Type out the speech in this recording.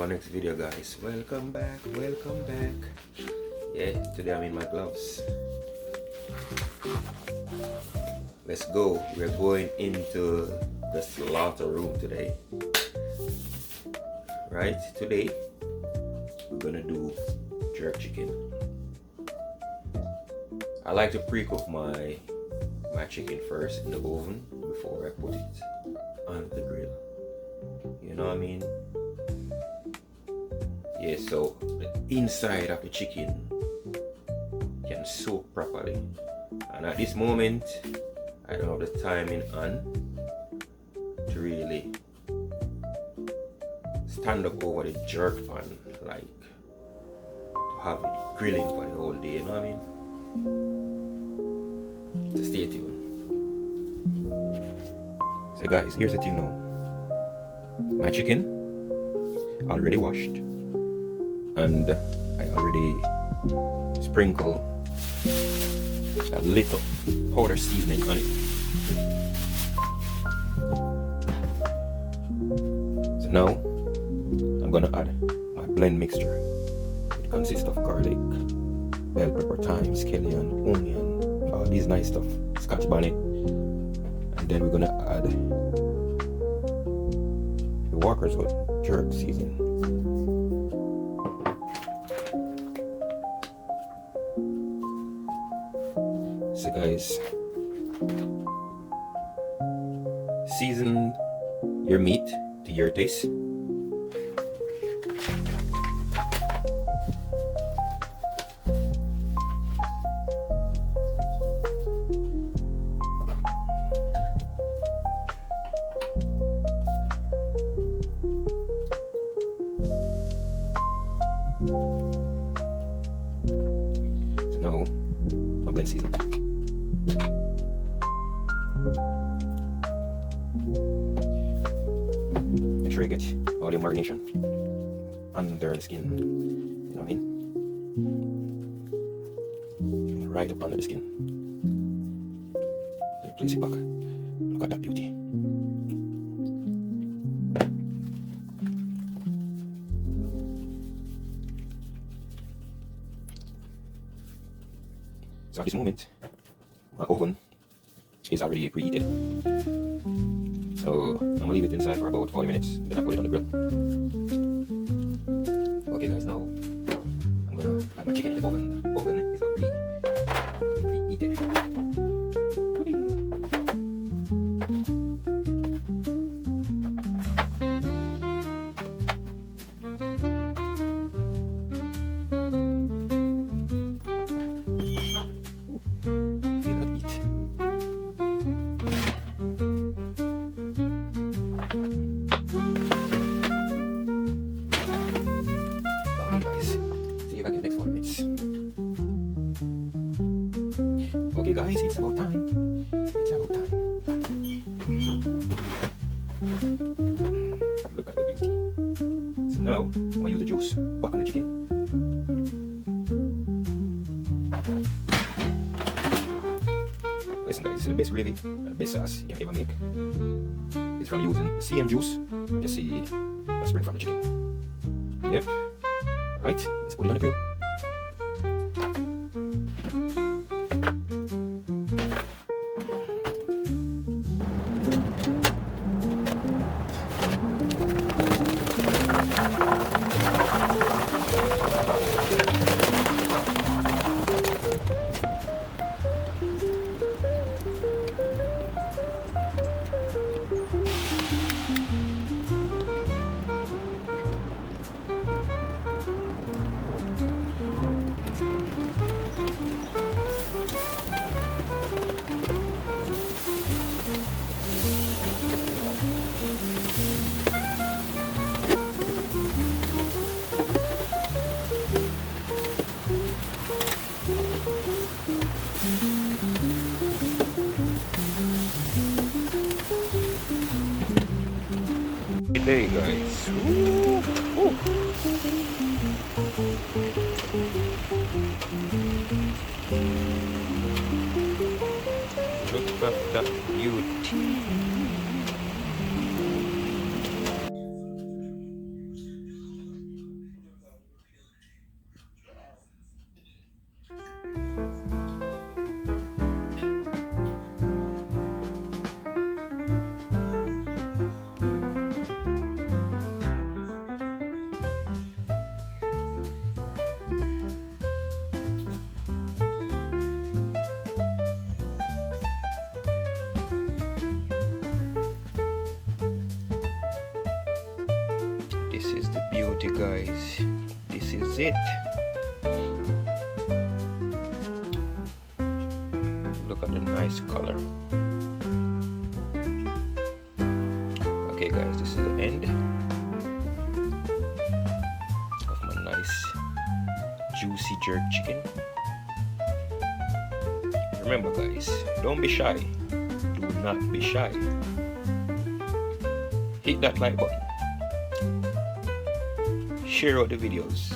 our next video, guys. Welcome back. Yeah, today I'm in my gloves. Let's go. We're going into the slaughter room today. Right? Today we're gonna do jerk chicken. I like to pre-cook my chicken first in the oven before I put it on the grill. You know what I mean? Yeah, so the inside of the chicken can soak properly. And at this moment, I don't have the timing on to really stand up over the jerk pan, like to have it grilling for the whole day, you know what I mean? So stay tuned. So guys, here's the thing now. My chicken already washed, and I already sprinkle a little powder seasoning on it. So now I'm gonna add my blend mixture. It consists of garlic, bell pepper, thyme, scallion, onion, all these nice stuff, scotch bonnet, and then we're gonna add the Walker's Wood jerk seasoning. So guys, season your meat to your taste. So now, my blend season. Make sure you get all your marination under the skin. You know what I mean? Right up under the skin. Then place it back. Look at that beauty. So at this moment, my oven is already preheated. So I'm gonna leave it inside for about 40 minutes, then I put it on the grill. Okay guys, now I'm gonna add my chicken in the oven. The oven is already preheated. Okay guys, it's about time. Look at the beauty. So now, I'm gonna use the juice back on the chicken. Listen guys, the best gravy, the best sauce you can ever make is from using the CM juice. Just see a spring from the chicken. Yep. Right, let's put it on the grill. There you guys. Ooh, ooh. Look at that beauty. you guys, this is it. Look at the nice color. Okay guys, this is the end of my nice juicy jerk chicken. Remember guys, don't be shy. Do not be shy. Hit that like button. Share out the videos.